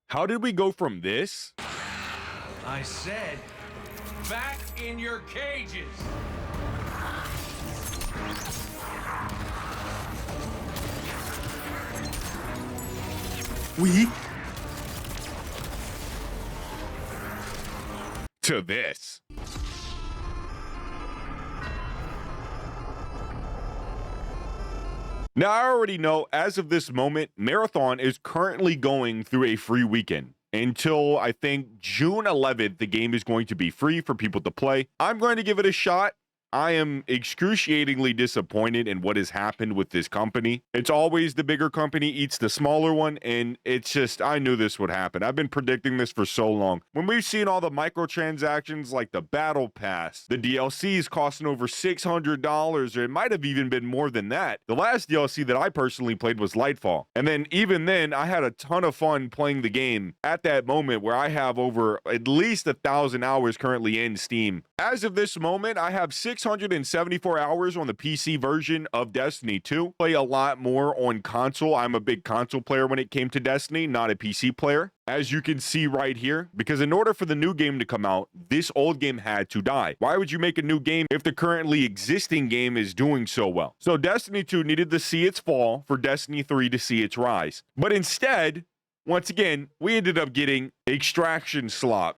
How did we go from this? I said, back in your cages. To this. Now, I already know as of this moment, Marathon is currently going through a free weekend. Until I think June 11th, the game is going to be free for people to play. I'm going to give it a shot. I am excruciatingly disappointed in what has happened with this company. It's always the bigger company eats the smaller one, and it's just, I knew this would happen. I've been predicting this for so long. When we've seen all the microtransactions like the Battle Pass, the DLCs costing over $600, or it might have even been more than that. The last DLC that I personally played was Lightfall. And then even then, I had a ton of fun playing the game at that moment where I have over at least 1,000 hours currently in Steam. As of this moment, I have 674 hours on the PC version of Destiny 2. Play a lot more on console. I'm a big console player when it came to Destiny, not a PC player. As you can see right here, because in order for the new game to come out, this old game had to die. Why would you make a new game if the currently existing game is doing so well? So Destiny 2 needed to see its fall for Destiny 3 to see its rise. But instead, once again, we ended up getting extraction slop.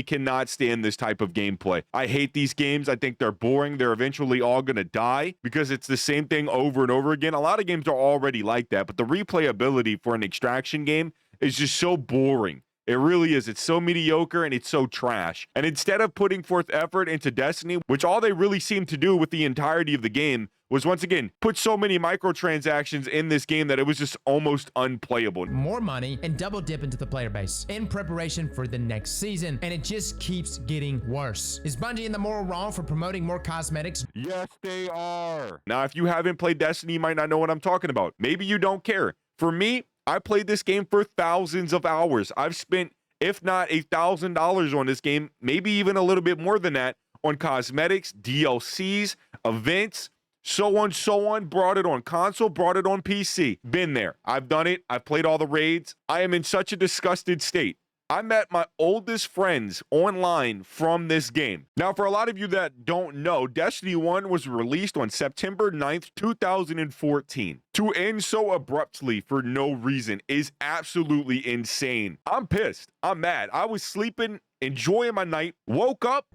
Cannot stand this type of gameplay. I hate these games. I think they're boring. They're eventually all going to die because it's the same thing over and over again. A lot of games are already like that, but the replayability for an extraction game is just so boring. It really is. It's so mediocre and it's so trash. And instead of putting forth effort into Destiny, which all they really seem to do with the entirety of the game was once again put so many microtransactions in this game that it was just almost unplayable. More money and double dip into the player base in preparation for the next season, and it just keeps getting worse. Is Bungie in the moral wrong for promoting more cosmetics? Yes, they are. Now, if you haven't played Destiny, you might not know what I'm talking about. Maybe you don't care. For me, I played this game for thousands of hours. I've spent, if not $1,000 on this game, maybe even a little bit more than that, on cosmetics, DLCs, events, so on, brought it on console, brought it on PC. Been there. I've done it. I've played all the raids. I am in such a disgusted state. I met my oldest friends online from this game. Now, for a lot of you that don't know, Destiny 1 was released on September 9th, 2014. To end so abruptly for no reason is absolutely insane. I'm pissed. I'm mad. I was sleeping, enjoying my night, woke up,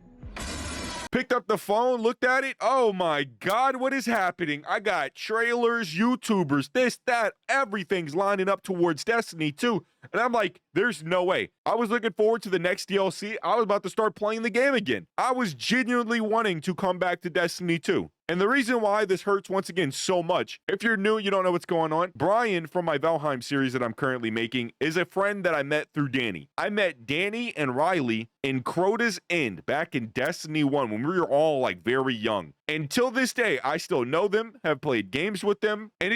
picked up the phone, looked at it. Oh my God, what is happening? I got trailers, YouTubers, this, that, everything's lining up towards Destiny 2. And I'm like, there's no way. I was looking forward to the next DLC. I was about to start playing the game again. I was genuinely wanting to come back to Destiny 2. And the reason why this hurts once again so much, if you're new, you don't know what's going on, Brian from my Valheim series that I'm currently making is a friend that I met through Danny. I met Danny and Riley in Crota's End back in Destiny 1 when we were all like very young. Until this day, I still know them, have played games with them, and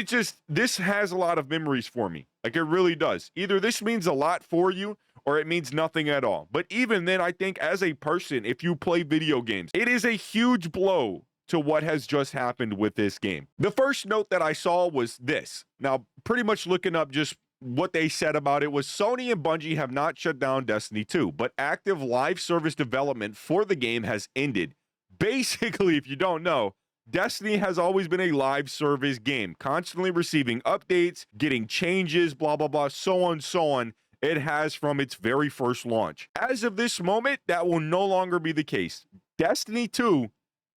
this has a lot of memories for me. Like it really does. Either this means a lot for you or it means nothing at all. But even then, I think as a person, if you play video games, it is a huge blow to what has just happened with this game. The first note that I saw was this. Now, pretty much looking up just what they said about it was Sony and Bungie have not shut down Destiny 2, but active live service development for the game has ended. Basically, if you don't know, Destiny has always been a live service game, constantly receiving updates, getting changes, blah, blah, blah, so on. It has from its very first launch. As of this moment, that will no longer be the case. Destiny 2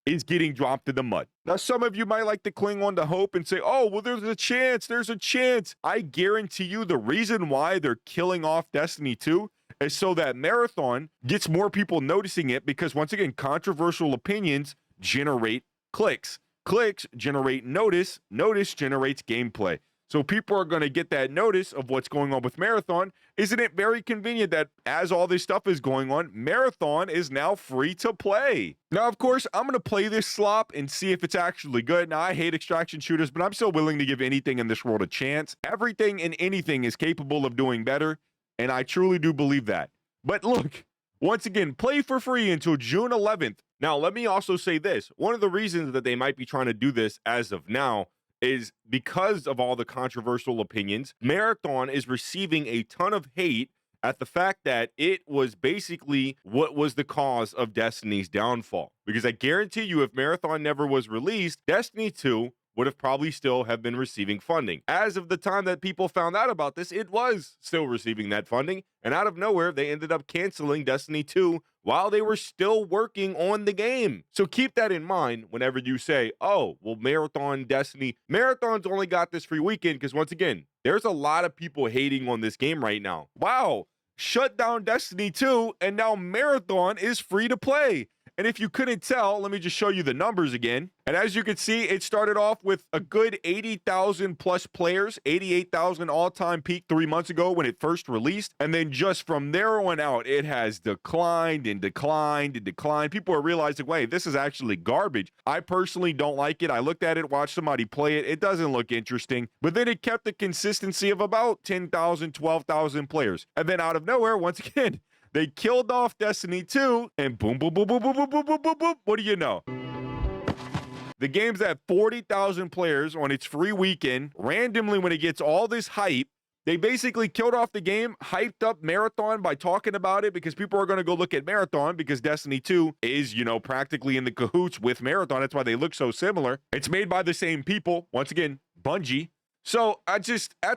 is getting dropped in the mud. Now, some of you might like to cling on to hope and say, oh, well, there's a chance. I guarantee you the reason why they're killing off Destiny 2 is so that Marathon gets more people noticing it because, once again, controversial opinions generate clicks. Clicks generate notice. Notice generates gameplay. So people are going to get that notice of what's going on with Marathon. Isn't it very convenient that as all this stuff is going on, Marathon is now free to play? Now, of course, I'm going to play this slop and see if it's actually good. Now, I hate extraction shooters, but I'm still willing to give anything in this world a chance. Everything and anything is capable of doing better, and I truly do believe that. But look, once again, play for free until June 11th. Now, let me also say this. One of the reasons that they might be trying to do this as of now is because of all the controversial opinions, Marathon is receiving a ton of hate at the fact that it was basically what was the cause of Destiny's downfall. Because I guarantee you, if Marathon never was released, Destiny 2 would have probably still have been receiving funding. As of the time that people found out about this, it was still receiving that funding. And out of nowhere, they ended up canceling Destiny 2 while they were still working on the game. So keep that in mind whenever you say, oh, well, Marathon Destiny. Marathon's only got this free weekend because, once again, there's a lot of people hating on this game right now. Wow, shut down Destiny 2, and now Marathon is free to play. And if you couldn't tell, let me just show you the numbers again. And as you can see, it started off with a good 80,000 plus players, 88,000 all-time peak 3 months ago when it first released. And then just from there on out, it has declined and declined and declined. People are realizing, wait, this is actually garbage. I personally don't like it. I looked at it, watched somebody play it. It doesn't look interesting. But then it kept the consistency of about 10,000, 12,000 players. And then out of nowhere, once again, they killed off Destiny 2, and boom, boom, boom, boom, boom, boom, boom, boom, boom, boom. What do you know? The game's at 40,000 players on its free weekend. Randomly, when it gets all this hype, they basically killed off the game, hyped up Marathon by talking about it because people are going to go look at Marathon because Destiny 2 is, practically in the cahoots with Marathon. That's why they look so similar. It's made by the same people. Once again, Bungie. So at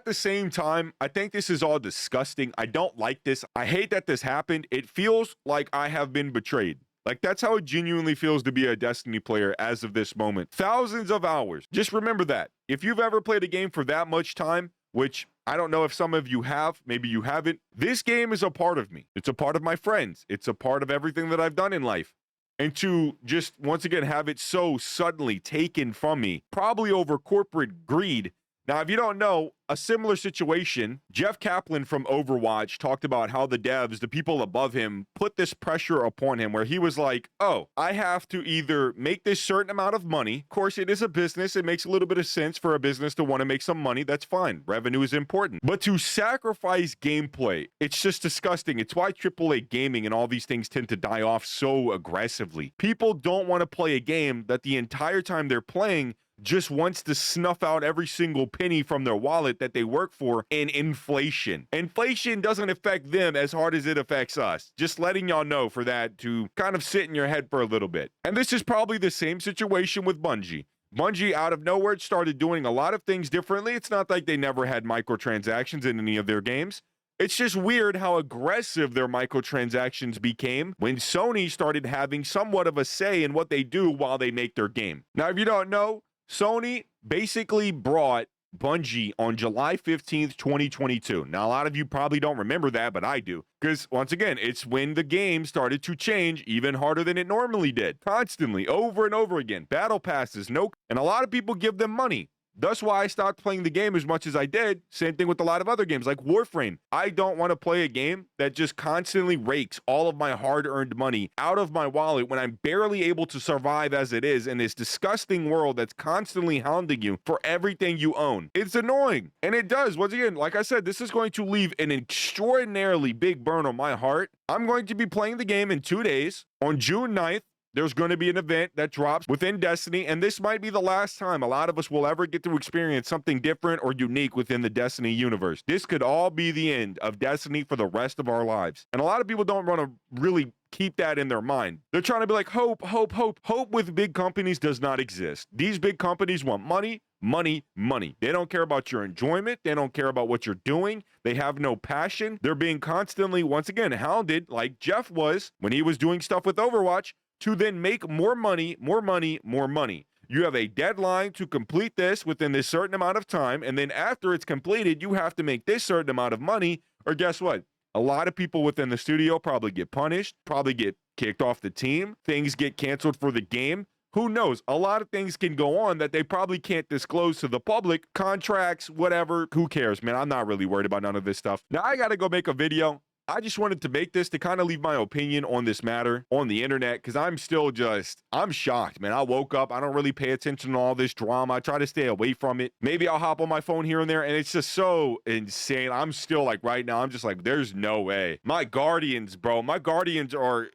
the same time, I think this is all disgusting. I don't like this. I hate that this happened. It feels like I have been betrayed. Like, that's how it genuinely feels to be a Destiny player as of this moment. Thousands of hours. Just remember that. If you've ever played a game for that much time, which I don't know if some of you have, maybe you haven't, this game is a part of me. It's a part of my friends. It's a part of everything that I've done in life. And to just, once again, have it so suddenly taken from me, probably over corporate greed. Now, if you don't know, a similar situation, Jeff Kaplan from Overwatch talked about how the devs, the people above him, put this pressure upon him where he was like, oh, I have to either make this certain amount of money. Of course, it is a business. It makes a little bit of sense for a business to want to make some money. That's fine. Revenue is important. But to sacrifice gameplay, it's just disgusting. It's why AAA gaming and all these things tend to die off so aggressively. People don't want to play a game that the entire time they're playing just wants to snuff out every single penny from their wallet that they work for in inflation. Inflation doesn't affect them as hard as it affects us. Just letting y'all know for that to kind of sit in your head for a little bit. And this is probably the same situation with Bungie. Bungie, out of nowhere, started doing a lot of things differently. It's not like they never had microtransactions in any of their games. It's just weird how aggressive their microtransactions became when Sony started having somewhat of a say in what they do while they make their game. Now, if you don't know, Sony basically brought Bungie on July 15th, 2022. Now, a lot of you probably don't remember that, but I do. Because, once again, it's when the game started to change even harder than it normally did. Constantly, over and over again. Battle passes, and a lot of people give them money. That's why I stopped playing the game as much as I did. Same thing with a lot of other games like Warframe. I don't want to play a game that just constantly rakes all of my hard-earned money out of my wallet when I'm barely able to survive as it is in this disgusting world that's constantly hounding you for everything you own. It's annoying. And it does. Once again, like I said, this is going to leave an extraordinarily big burn on my heart. I'm going to be playing the game in 2 days. On June 9th, there's going to be an event that drops within Destiny, and this might be the last time a lot of us will ever get to experience something different or unique within the Destiny universe. This could all be the end of Destiny for the rest of our lives. And a lot of people don't want to really keep that in their mind. They're trying to be like, hope, hope, hope. Hope with big companies does not exist. These big companies want money, money, money. They don't care about your enjoyment. They don't care about what you're doing. They have no passion. They're being constantly, once again, hounded like Jeff was when he was doing stuff with Overwatch, to then make more money, more money, more money. You have a deadline to complete this within this certain amount of time, and then after it's completed, you have to make this certain amount of money, or guess what? A lot of people within the studio probably get punished, probably get kicked off the team, things get canceled for the game. Who knows? A lot of things can go on that they probably can't disclose to the public. Contracts, whatever, who cares, man? I'm not really worried about none of this stuff. Now, I got to go make a video. I just wanted to make this to kind of leave my opinion on this matter on the internet because I'm shocked, man. I woke up. I don't really pay attention to all this drama. I try to stay away from it. Maybe I'll hop on my phone here and there, and it's just so insane. I'm still like right now, I'm just like, there's no way. My Guardians, bro, my Guardians are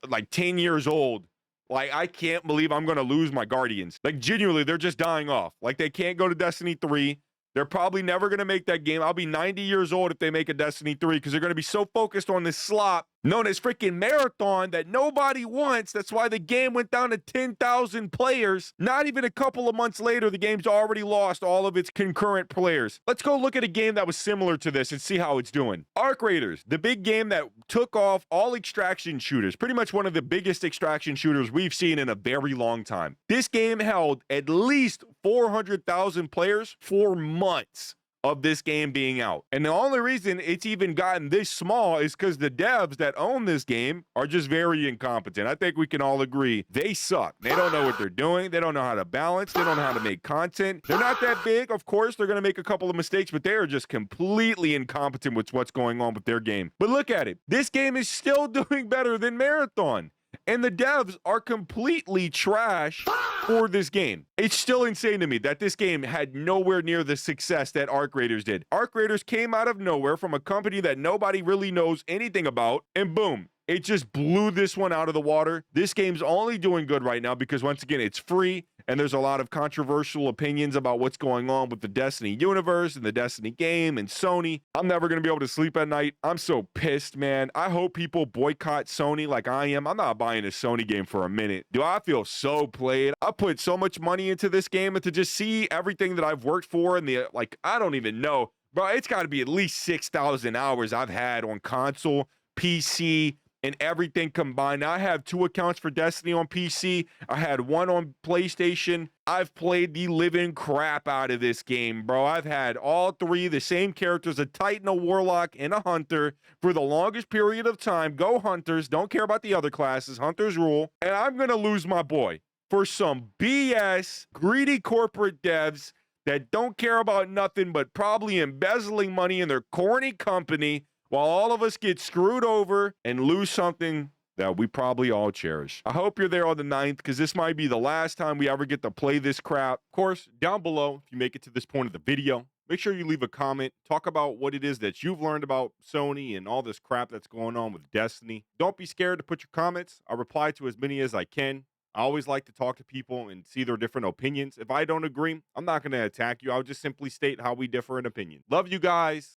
like 10 years old. Like, I can't believe I'm going to lose my Guardians. Like, genuinely, they're just dying off. Like, they can't go to Destiny 3. They're probably never going to make that game. I'll be 90 years old if they make a Destiny 3 because they're going to be so focused on this slop known as freaking Marathon that nobody wants. That's why the game went down to 10,000 players. Not even a couple of months later, the game's already lost all of its concurrent players. Let's go look at a game that was similar to this and see how it's doing. Arc Raiders, the big game that took off all extraction shooters, pretty much one of the biggest extraction shooters we've seen in a very long time. This game held at least 400,000 players for months of this game being out. And the only reason it's even gotten this small is because the devs that own this game are just very incompetent. I think we can all agree they suck. They don't know what they're doing. They don't know how to balance. They don't know how to make content. They're not that big. Of course, they're going to make a couple of mistakes, but they are just completely incompetent with what's going on with their game. But look at it. This game is still doing better than Marathon. And the devs are completely trash for this game. It's still insane to me that this game had nowhere near the success that Arc Raiders did. Arc Raiders came out of nowhere from a company that nobody really knows anything about, and boom, it just blew this one out of the water. This game's only doing good right now because, once again, it's free, and there's a lot of controversial opinions about what's going on with the Destiny universe and the Destiny game and Sony. I'm never going to be able to sleep at night. I'm so pissed, man. I hope people boycott Sony like I am. I'm not buying a Sony game for a minute. Dude, I feel so played. I put so much money into this game, and to just see everything that I've worked for and the, like, I don't even know. Bro, it's got to be at least 6,000 hours I've had on console, PC, and everything combined. Now, I have 2 accounts for Destiny on PC. I had 1 on PlayStation. I've played the living crap out of this game, bro. I've had all 3, the same characters, a Titan, a Warlock, and a Hunter for the longest period of time. Go Hunters. Don't care about the other classes. Hunters rule. And I'm going to lose my boy for some BS, greedy corporate devs that don't care about nothing but probably embezzling money in their corny company, while all of us get screwed over and lose something that we probably all cherish. I hope you're there on the 9th, because this might be the last time we ever get to play this crap. Of course, down below, if you make it to this point of the video, make sure you leave a comment. Talk about what it is that you've learned about Sony and all this crap that's going on with Destiny. Don't be scared to put your comments. I'll reply to as many as I can. I always like to talk to people and see their different opinions. If I don't agree, I'm not going to attack you. I'll just simply state how we differ in opinion. Love you guys.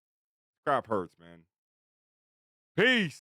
Crap hurts, man. Peace.